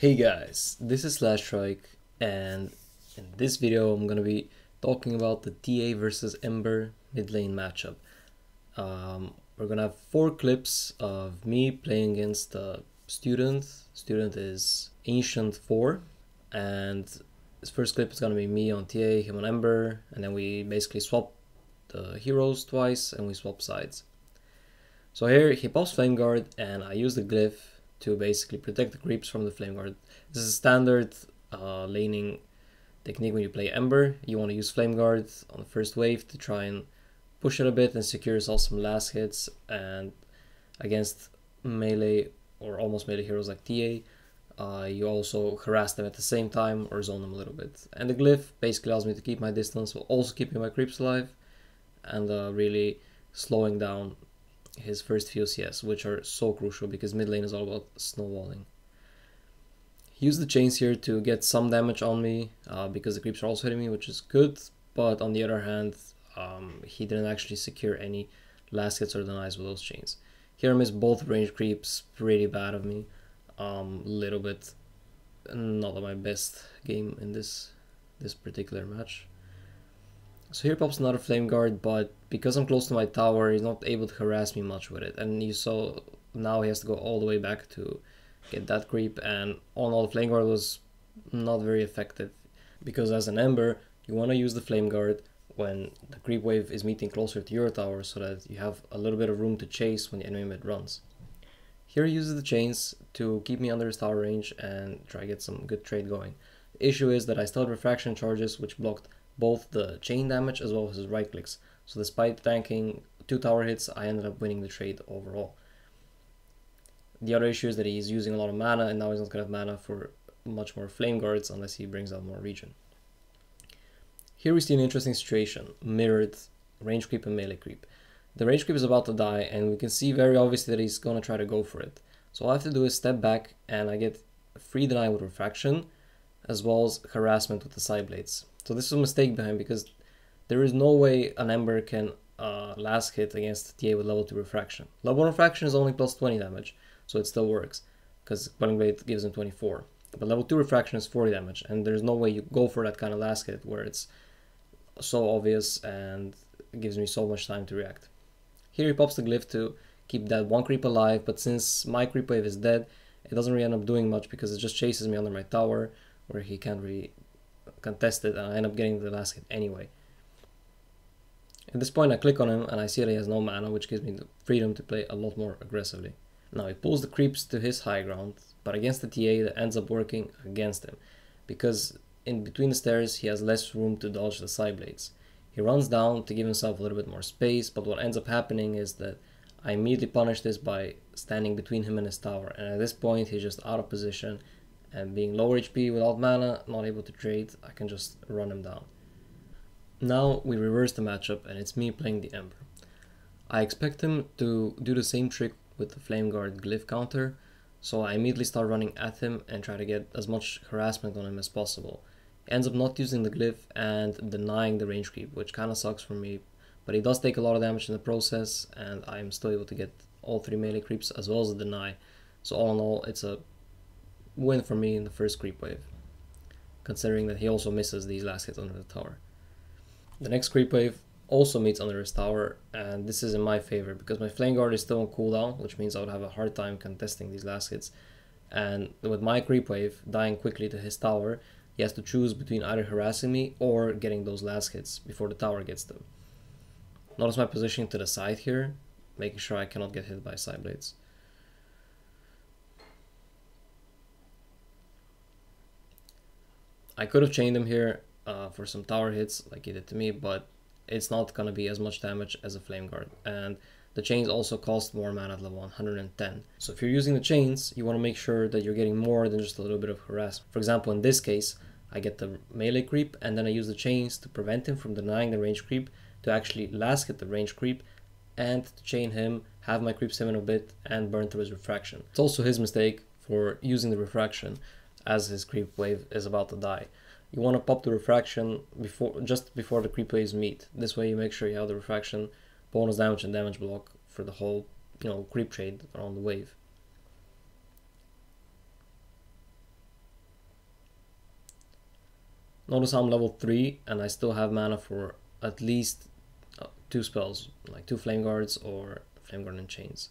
Hey guys, this is SlashStrike, and in this video I'm gonna be talking about the TA versus Ember mid lane matchup. We're gonna have 4 clips of me playing against the student. Student is Ancient4, and this first clip is gonna be me on TA, him on Ember, and then we basically swap the heroes twice and we swap sides. So here he pops Flame Guard, and I use the glyph to basically protect the creeps from the Flame Guard. This is a standard laning technique when you play Ember. You want to use Flame Guard on the first wave to try and push it a bit and secure yourself some last hits, and against melee or almost melee heroes like TA, you also harass them at the same time or zone them a little bit. And the glyph basically allows me to keep my distance while also keeping my creeps alive and really slowing down his first few CS, which are so crucial because mid lane is all about snowballing. He used the chains here to get some damage on me because the creeps are also hitting me, which is good, but on the other hand, he didn't actually secure any last hits or denies with those chains. Here I missed both range creeps, pretty bad of me, little bit not my best game in this particular match. So here pops another Flame Guard, but because I'm close to my tower, he's not able to harass me much with it. And you saw now he has to go all the way back to get that creep, and all the Flame Guard was not very effective. Because as an Ember, you want to use the Flame Guard when the creep wave is meeting closer to your tower so that you have a little bit of room to chase when the enemy mid runs. Here he uses the chains to keep me under his tower range and try to get some good trade going. The issue is that I still had refraction charges which blocked both the chain damage as well as his right clicks. So despite tanking 2 tower hits, I ended up winning the trade overall. The other issue is that he's using a lot of mana, and now he's not going to have mana for much more Flame Guards unless he brings out more regen. Here we see an interesting situation, mirrored range creep and melee creep. The range creep is about to die, and we can see very obviously that he's going to try to go for it. So all I have to do is step back, and I get a free deny with refraction, as well as harassment with the side blades. So this was a mistake behind because there is no way an Ember can last hit against TA with level 2 refraction. Level 1 refraction is only plus 20 damage, so it still works because Quelling Blade gives him 24. But level 2 refraction is 40 damage, and there's no way you go for that kind of last hit where it's so obvious and gives me so much time to react. Here he pops the glyph to keep that one creep alive, but since my creep wave is dead, it doesn't really end up doing much because it just chases me under my tower where he can't really contest it, and I end up getting the last hit anyway. At this point I click on him and I see that he has no mana, which gives me the freedom to play a lot more aggressively. Now he pulls the creeps to his high ground, but against the TA that ends up working against him, because in between the stairs he has less room to dodge the side blades. He runs down to give himself a little bit more space, but what ends up happening is that I immediately punish this by standing between him and his tower, and at this point he's just out of position, and being lower HP without mana, not able to trade, I can just run him down. Now we reverse the matchup and it's me playing the Ember. I expect him to do the same trick with the Flame Guard glyph counter, so I immediately start running at him and try to get as much harassment on him as possible. He ends up not using the glyph and denying the range creep, which kinda sucks for me, but he does take a lot of damage in the process, and I am still able to get all 3 melee creeps as well as the deny. So all in all, it's a win for me in the first creep wave, considering that he also misses these last hits under the tower. The next creep wave also meets under his tower, and this is in my favor because my Flame Guard is still on cooldown, which means I would have a hard time contesting these last hits. And with my creep wave dying quickly to his tower, he has to choose between either harassing me or getting those last hits before the tower gets them. Notice my positioning to the side here, making sure I cannot get hit by side blades. I could have chained him here for some tower hits like he did to me, but it's not going to be as much damage as a Flame Guard, and the chains also cost more mana at level 110. So if you're using the chains, you want to make sure that you're getting more than just a little bit of harassment. For example, in this case, I get the melee creep, and then I use the chains to prevent him from denying the range creep, to actually last hit the range creep, and to chain him, have my creep sim in a bit, and burn through his refraction. It's also his mistake for using the refraction as his creep wave is about to die. You want to pop the refraction just before the creep waves meet. This way you make sure you have the refraction, bonus damage and damage block for the whole creep trade around the wave. Notice I'm level 3 and I still have mana for at least 2 spells, like 2 Flame Guards or Flame Guard and Chains.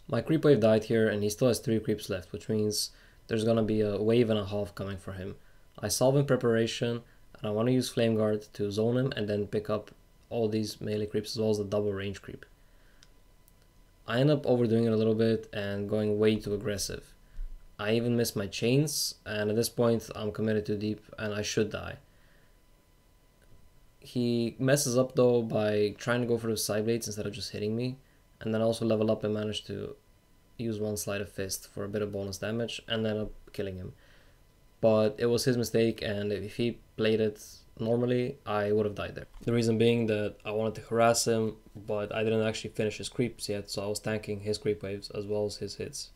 My creep wave died here and he still has 3 creeps left, which means there's gonna be a wave and a half coming for him. I solve in preparation and I want to use Flame Guard to zone him and then pick up all these melee creeps as well as the double range creep. I end up overdoing it a little bit and going way too aggressive. I even missed my chains, and at this point I'm committed too deep and I should die. He messes up though by trying to go for the side blades instead of just hitting me, and then also level up and manage to use one sleight of fist for a bit of bonus damage and then up killing him. But it was his mistake, and if he played it normally, I would have died there. The reason being that I wanted to harass him, but I didn't actually finish his creeps yet, so I was tanking his creep waves as well as his hits.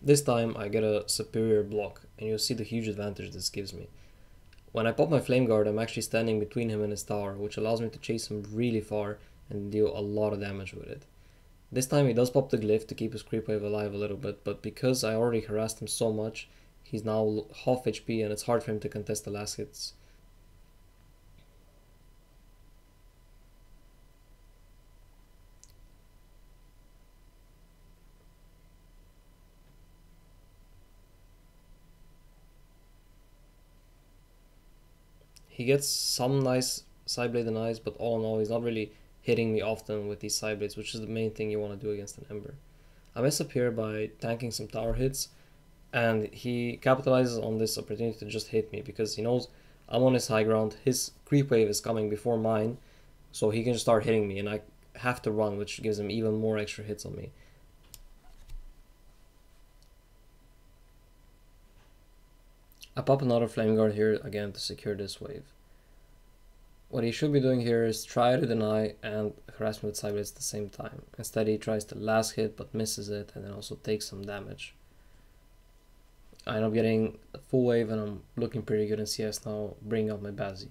This time I get a superior block, and you'll see the huge advantage this gives me. When I pop my Flame Guard, I'm actually standing between him and his tower, which allows me to chase him really far and deal a lot of damage with it. This time he does pop the glyph to keep his creep wave alive a little bit, but because I already harassed him so much, he's now half HP and it's hard for him to contest the last hits. He gets some nice sideblade denies, but all in all he's not really hitting me often with these sideblades, which is the main thing you want to do against an Ember. I mess up here by tanking some tower hits, and he capitalizes on this opportunity to just hit me because he knows I'm on his high ground, his creep wave is coming before mine, so he can just start hitting me and I have to run, which gives him even more extra hits on me. I pop another Flame Guard here again to secure this wave. What he should be doing here is try to deny and harass me with sideblades at the same time. Instead he tries to last hit but misses it and then also takes some damage. I end up getting a full wave and I'm looking pretty good in CS now, bringing out my Bazzi.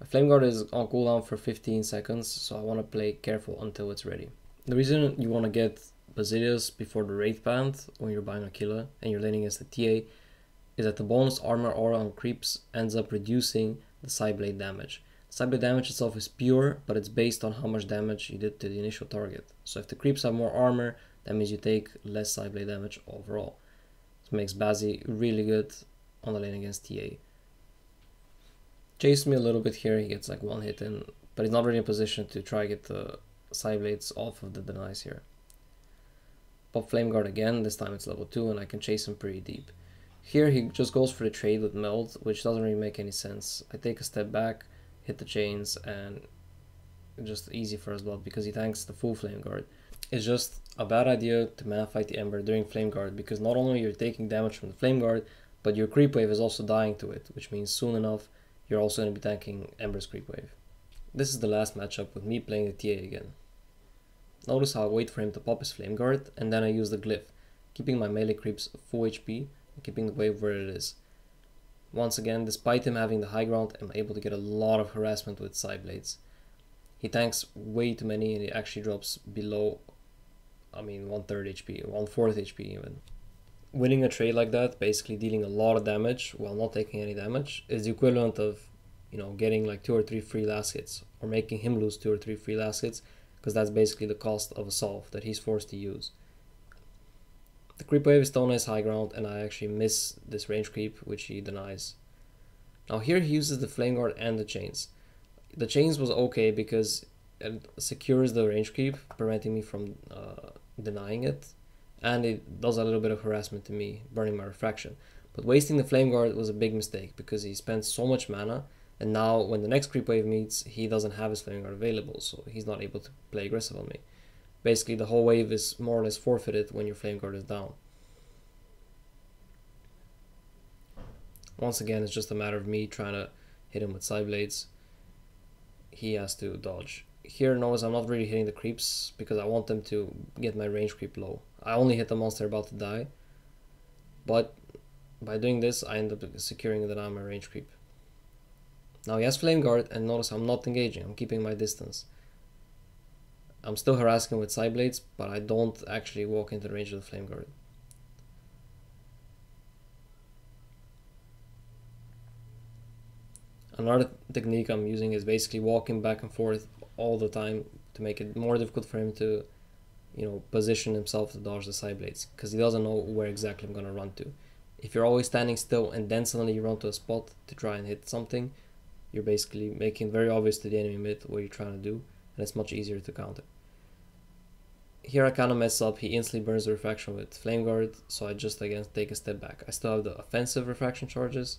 My Flame Guard is on cooldown for 15 seconds, so I want to play careful until it's ready. The reason you want to get Basilius before the Wraith Band when you're buying Aquila and you're laning against the TA is that the bonus armor aura on creeps ends up reducing the sideblade damage. Sideblade damage itself is pure, but it's based on how much damage you did to the initial target. So if the creeps have more armor, that means you take less sideblade damage overall. This makes Bazzi really good on the lane against TA. Chased me a little bit here, he gets like one hit in, but he's not really in position to try to get the sideblades off of the denies here. Pop Flame Guard again, this time it's level 2 and I can chase him pretty deep. Here he just goes for the trade with Meld, which doesn't really make any sense. I take a step back, hit the chains, and it's just easy for his blood because he tanks the full Flame Guard. It's just a bad idea to mana fight the Ember during Flame Guard because not only you're taking damage from the Flame Guard, but your creep wave is also dying to it, which means soon enough you're also going to be tanking Ember's creep wave. This is the last matchup with me playing the TA again. Notice how I wait for him to pop his Flame Guard and then I use the glyph, keeping my melee creeps full HP and keeping the wave where it is. Once again, despite him having the high ground, I'm able to get a lot of harassment with sideblades. He tanks way too many and he actually drops below, 1/3 HP, 1/4 HP even. Winning a trade like that, basically dealing a lot of damage while not taking any damage, is the equivalent of, getting like 2 or 3 free last hits, or making him lose 2 or 3 free last hits, because that's basically the cost of a solve that he's forced to use. The creep wave is still on his high ground and I actually miss this range creep, which he denies. Now here he uses the Flame Guard and the chains. The chains was okay because it secures the range creep, preventing me from denying it, and it does a little bit of harassment to me, burning my refraction. But wasting the Flame Guard was a big mistake because he spent so much mana, and now when the next creep wave meets, he doesn't have his Flame Guard available, so he's not able to play aggressive on me. Basically the whole wave is more or less forfeited when your Flame Guard is down. Once again, it's just a matter of me trying to hit him with side blades. He has to dodge. Here, notice I'm not really hitting the creeps because I want them to get my range creep low. I only hit the monster about to die, but by doing this I end up securing the down my range creep. Now he has Flame Guard and notice I'm not engaging, I'm keeping my distance. I'm still harassing him with side blades, but I don't actually walk into the range of the Flame Guard. Another technique I'm using is basically walking back and forth all the time to make it more difficult for him to, position himself to dodge the side blades, because he doesn't know where exactly I'm going to run to. If you're always standing still and then suddenly you run to a spot to try and hit something, you're basically making very obvious to the enemy mid what you're trying to do, and it's much easier to counter. Here I kind of mess up. He instantly burns the refraction with Flame Guard, so I just again take a step back. I still have the offensive refraction charges,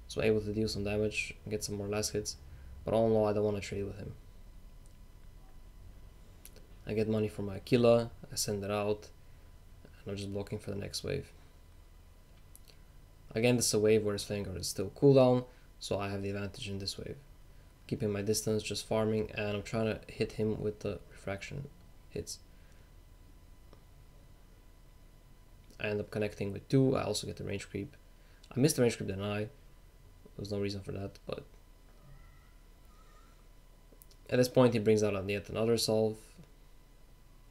so I'm able to deal some damage and get some more last hits, but all in all I don't want to trade with him. I get money from my Aquila, I send it out, and I'm just blocking for the next wave. Again, this is a wave where his Flame Guard is still cooldown, so I have the advantage in this wave. Keeping my distance, just farming, and I'm trying to hit him with the refraction hits. I end up connecting with 2, I also get the range creep. I missed the range creep deny, there was no reason for that, but at this point he brings out yet another solve.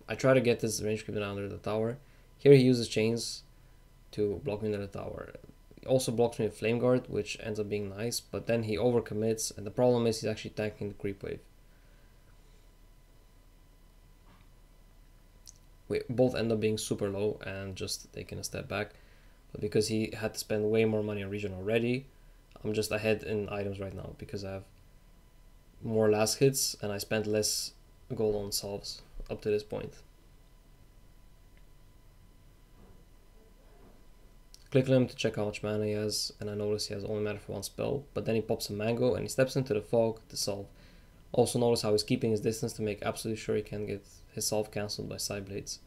I try to get this range creep under the tower. Here he uses chains to block me under the tower. He also blocks me with Flame Guard, which ends up being nice, but then he overcommits, and the problem is he's actually tanking the creep wave. We both end up being super low and just taking a step back, but because he had to spend way more money on region already, I'm just ahead in items right now because I have more last hits and I spent less gold on solves up to this point. Click on him to check how much mana he has, and I notice he has only mana for one spell, but then he pops a mango and he steps into the fog to solve. Also notice how he's keeping his distance to make absolutely sure he can get his solve cancelled by side blades.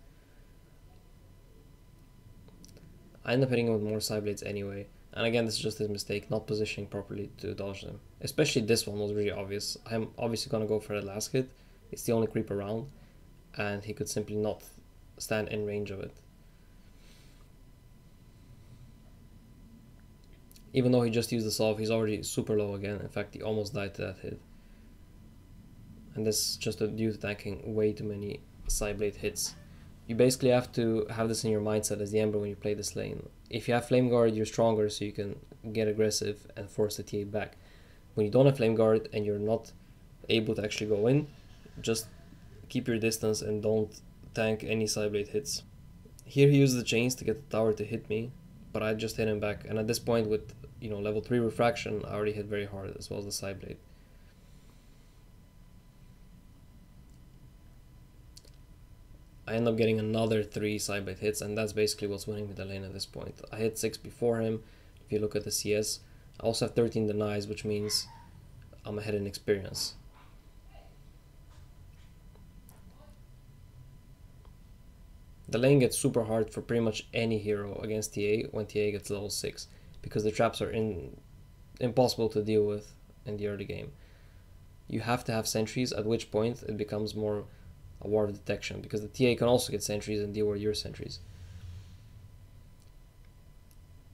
I end up hitting him with more side blades anyway, and again this is just his mistake, not positioning properly to dodge them. Especially this one was really obvious. I'm obviously gonna go for the last hit, it's the only creep around, and he could simply not stand in range of it. Even though he just used the solve, he's already super low again. In fact, he almost died to that hit. And this is just due to tanking way too many side blade hits. You basically have to have this in your mindset as the Ember when you play this lane. If you have Flame Guard, you're stronger, so you can get aggressive and force the TA back. When you don't have Flame Guard and you're not able to actually go in, just keep your distance and don't tank any side blade hits. Here he uses the chains to get the tower to hit me, but I just hit him back, and at this point with level 3 refraction I already hit very hard as well as the side blade. I end up getting another 3 side blade hits, and that's basically what's winning me the lane at this point. I hit 6 before him. If you look at the CS, I also have 13 denies, which means I'm ahead in experience. The lane gets super hard for pretty much any hero against TA when TA gets level 6, because the traps are impossible to deal with in the early game. You have to have sentries, at which point it becomes more a war of detection, because the TA can also get sentries and deal with your sentries.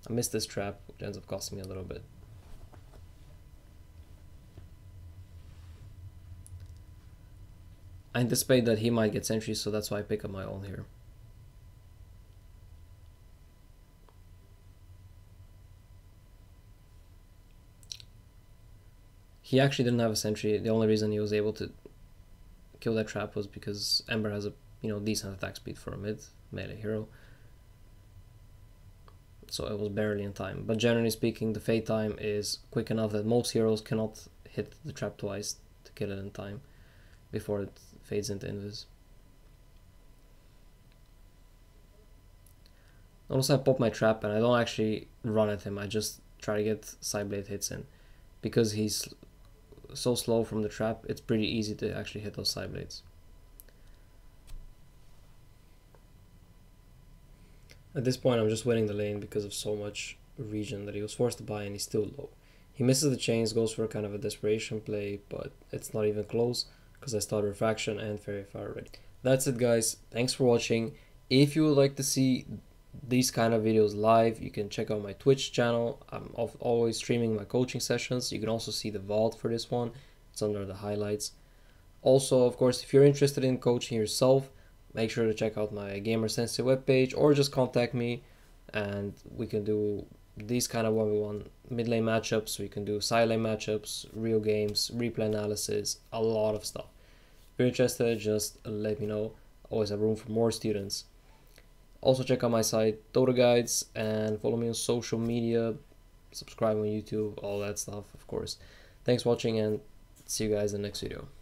I missed this trap, which ends up costing me a little bit. I anticipate that he might get sentries, so that's why I pick up my own here. He actually didn't have a sentry. The only reason he was able to kill that trap was because Ember has a decent attack speed for a mid melee hero. So it was barely in time. But generally speaking, the fade time is quick enough that most heroes cannot hit the trap twice to kill it in time before it fades into invis. Notice I pop my trap and I don't actually run at him. I just try to get side blade hits in. Because he's so slow from the trap, it's pretty easy to actually hit those side blades. At this point I'm just winning the lane because of so much regen that he was forced to buy, and he's still low. He misses the chains, goes for kind of a desperation play, but it's not even close because I started refraction and fairy fire already. That's it guys, thanks for watching. If you would like to see these kind of videos live, you can check out my Twitch channel. I'm always streaming my coaching sessions. You can also see the vault for this one, it's under the highlights. Also, of course, if you're interested in coaching yourself, make sure to check out my Gamer Sensei webpage, or just contact me and we can do these kind of 1v1 mid lane matchups. We can do side lane matchups, real games, replay analysis, a lot of stuff. If you're interested, just let me know. Always have room for more students. Also check out my site, Dota Guides, and follow me on social media, subscribe on YouTube, all that stuff, of course. Thanks for watching, and see you guys in the next video.